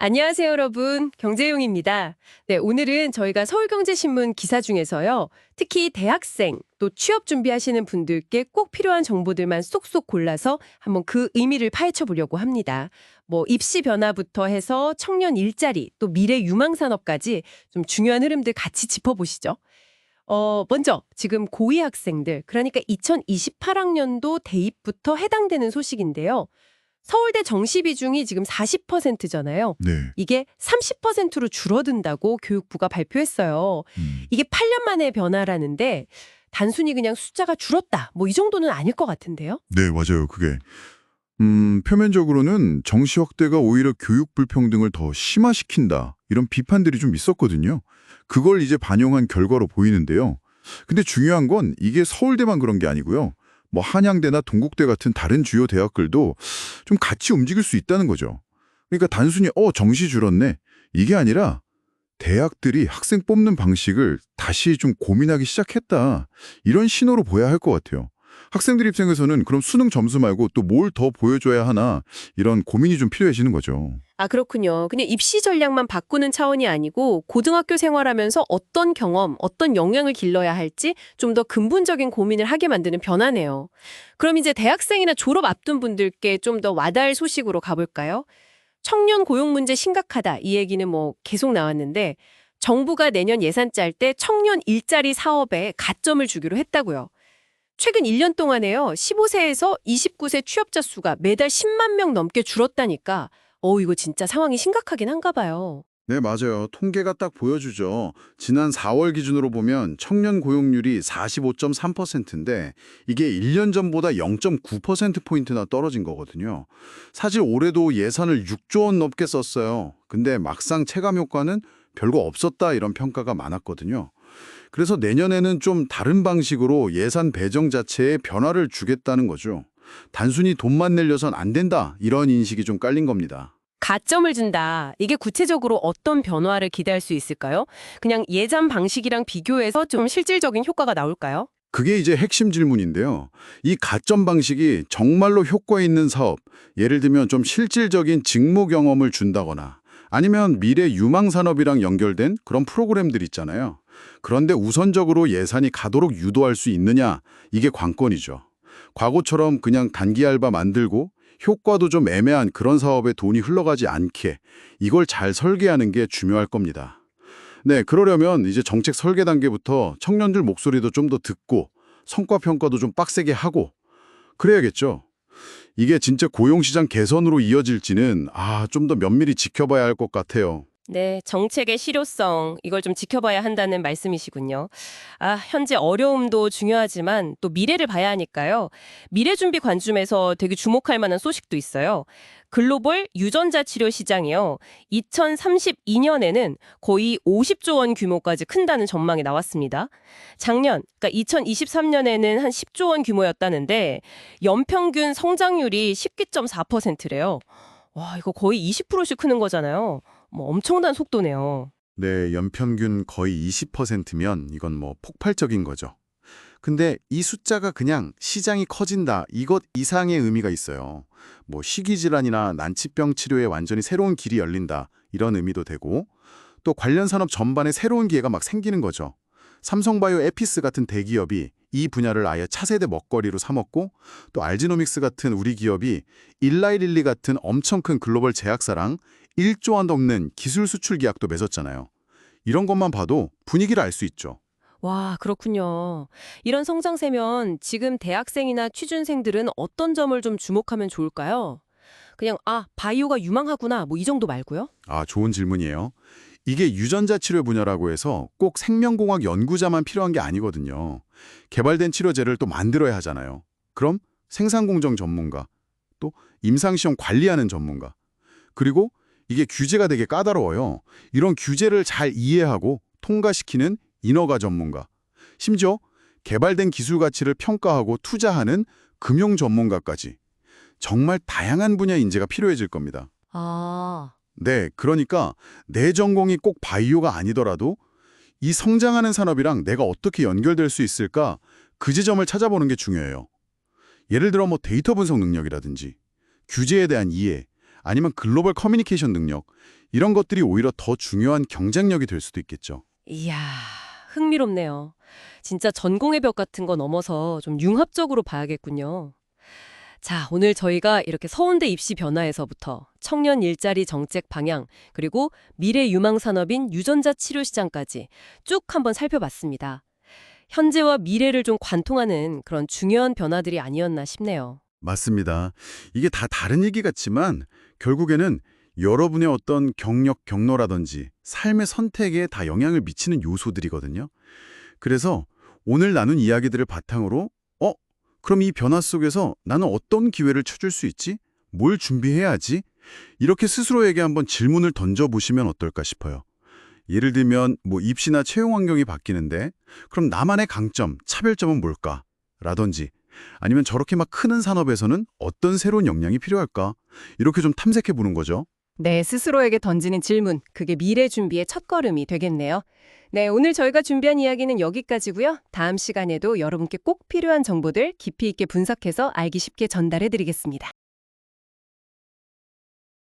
안녕하세요, 여러분. 경제용입니다. 네, 오늘은 저희가 서울경제신문 기사 중에서요. 특히 대학생, 또 취업 준비하시는 분들께 꼭 필요한 정보들만 쏙쏙 골라서 한번 그 의미를 파헤쳐 보려고 합니다. 뭐 입시 변화부터 해서 청년 일자리, 또 미래 유망 산업까지 좀 중요한 흐름들 같이 짚어보시죠. 먼저 지금 고2 학생들, 그러니까 2028학년도 대입부터 해당되는 소식인데요. 서울대 정시 비중이 지금 40%잖아요. 네. 이게 30%로 줄어든다고 교육부가 발표했어요. 음. 이게 8년 만의 변화라는데 단순히 그냥 숫자가 줄었다. 뭐 이 정도는 아닐 것 같은데요. 네, 맞아요. 그게. 표면적으로는 정시 확대가 오히려 교육 불평등을 더 심화시킨다. 이런 비판들이 좀 있었거든요. 그걸 이제 반영한 결과로 보이는데요. 근데 중요한 건 이게 서울대만 그런 게 아니고요. 뭐 한양대나 동국대 같은 다른 주요 대학들도 좀 같이 움직일 수 있다는 거죠. 그러니까 단순히 정시 줄었네. 이게 아니라 대학들이 학생 뽑는 방식을 다시 좀 고민하기 시작했다. 이런 신호로 봐야 할 것 같아요. 학생들 입장에서는 그럼 수능 점수 말고 또 뭘 더 보여줘야 하나 이런 고민이 좀 필요해지는 거죠. 아, 그렇군요. 그냥 입시 전략만 바꾸는 차원이 아니고 고등학교 생활하면서 어떤 경험, 어떤 역량을 길러야 할지 좀 더 근본적인 고민을 하게 만드는 변화네요. 그럼 이제 대학생이나 졸업 앞둔 분들께 좀 더 와닿을 소식으로 가볼까요? 청년 고용 문제 심각하다. 이 얘기는 뭐 계속 나왔는데 정부가 내년 예산 짤 때 청년 일자리 사업에 가점을 주기로 했다고요. 최근 1년 동안에요. 15세에서 29세 취업자 수가 매달 10만 명 넘게 줄었다니까. 이거 진짜 상황이 심각하긴 한가 봐요. 네, 맞아요. 통계가 딱 보여주죠. 지난 4월 기준으로 보면 청년 고용률이 45.3%인데 이게 1년 전보다 0.9%포인트나 떨어진 거거든요. 사실 올해도 예산을 6조 원 넘게 썼어요. 근데 막상 체감 효과는 별거 없었다 이런 평가가 많았거든요. 그래서 내년에는 좀 다른 방식으로 예산 배정 자체에 변화를 주겠다는 거죠. 단순히 돈만 내려선 안 된다 이런 인식이 좀 깔린 겁니다. 가점을 준다. 이게 구체적으로 어떤 변화를 기대할 수 있을까요? 그냥 예전 방식이랑 비교해서 좀 실질적인 효과가 나올까요? 그게 이제 핵심 질문인데요. 이 가점 방식이 정말로 효과 있는 사업, 예를 들면 좀 실질적인 직무 경험을 준다거나 아니면 미래 유망 산업이랑 연결된 그런 프로그램들 있잖아요. 그런데 우선적으로 예산이 가도록 유도할 수 있느냐, 이게 관건이죠. 과거처럼 그냥 단기 알바 만들고 효과도 좀 애매한 그런 사업에 돈이 흘러가지 않게 이걸 잘 설계하는 게 중요할 겁니다. 네, 그러려면 이제 정책 설계 단계부터 청년들 목소리도 좀 더 듣고 성과 평가도 좀 빡세게 하고 그래야겠죠. 이게 진짜 고용시장 개선으로 이어질지는 좀 더 면밀히 지켜봐야 할 것 같아요. 네, 정책의 실효성, 이걸 좀 지켜봐야 한다는 말씀이시군요. 현재 어려움도 중요하지만 또 미래를 봐야 하니까요. 미래 준비 관점에서 되게 주목할 만한 소식도 있어요. 글로벌 유전자 치료 시장이요. 2032년에는 거의 50조 원 규모까지 큰다는 전망이 나왔습니다. 작년, 그러니까 2023년에는 한 10조 원 규모였다는데 연평균 성장률이 19.4%래요. 와, 이거 거의 20%씩 크는 거잖아요. 뭐 엄청난 속도네요. 네, 연평균 거의 20%면 이건 뭐 폭발적인 거죠. 근데 이 숫자가 그냥 시장이 커진다 이것 이상의 의미가 있어요. 뭐 희귀질환이나 난치병 치료에 완전히 새로운 길이 열린다 이런 의미도 되고 또 관련 산업 전반에 새로운 기회가 막 생기는 거죠. 삼성바이오 에피스 같은 대기업이 이 분야를 아예 차세대 먹거리로 삼았고 또 알지노믹스 같은 우리 기업이 일라이릴리 같은 엄청 큰 글로벌 제약사랑 1조 원 넘는 기술 수출 계약도 맺었잖아요. 이런 것만 봐도 분위기를 알 수 있죠. 와, 그렇군요. 이런 성장세면 지금 대학생이나 취준생들은 어떤 점을 좀 주목하면 좋을까요? 그냥 바이오가 유망하구나 뭐 이 정도 말고요. 좋은 질문이에요. 이게 유전자 치료 분야라고 해서 꼭 생명공학 연구자만 필요한 게 아니거든요. 개발된 치료제를 또 만들어야 하잖아요. 그럼 생산공정 전문가, 또 임상시험 관리하는 전문가, 그리고 이게 규제가 되게 까다로워요. 이런 규제를 잘 이해하고 통과시키는 인허가 전문가, 심지어 개발된 기술 가치를 평가하고 투자하는 금융 전문가까지 정말 다양한 분야 인재가 필요해질 겁니다. 아, 네, 그러니까 내 전공이 꼭 바이오가 아니더라도 이 성장하는 산업이랑 내가 어떻게 연결될 수 있을까 그 지점을 찾아보는 게 중요해요. 예를 들어 뭐 데이터 분석 능력이라든지 규제에 대한 이해, 아니면 글로벌 커뮤니케이션 능력, 이런 것들이 오히려 더 중요한 경쟁력이 될 수도 있겠죠. 이야, 흥미롭네요. 진짜 전공의 벽 같은 거 넘어서 좀 융합적으로 봐야겠군요. 자, 오늘 저희가 이렇게 서울대 입시 변화에서부터 청년 일자리 정책 방향, 그리고 미래 유망 산업인 유전자 치료 시장까지 쭉 한번 살펴봤습니다. 현재와 미래를 좀 관통하는 그런 중요한 변화들이 아니었나 싶네요. 맞습니다. 이게 다 다른 얘기 같지만 결국에는 여러분의 어떤 경력, 경로라든지 삶의 선택에 다 영향을 미치는 요소들이거든요. 그래서 오늘 나눈 이야기들을 바탕으로 그럼 이 변화 속에서 나는 어떤 기회를 찾을 수 있지? 뭘 준비해야 하지? 이렇게 스스로에게 한번 질문을 던져보시면 어떨까 싶어요. 예를 들면 입시나 채용 환경이 바뀌는데 그럼 나만의 강점, 차별점은 뭘까? 라든지 아니면 저렇게 막 크는 산업에서는 어떤 새로운 역량이 필요할까? 이렇게 좀 탐색해 보는 거죠. 네, 스스로에게 던지는 질문, 그게 미래 준비의 첫걸음이 되겠네요. 네, 오늘 저희가 준비한 이야기는 여기까지고요. 다음 시간에도 여러분께 꼭 필요한 정보들 깊이 있게 분석해서 알기 쉽게 전달해 드리겠습니다.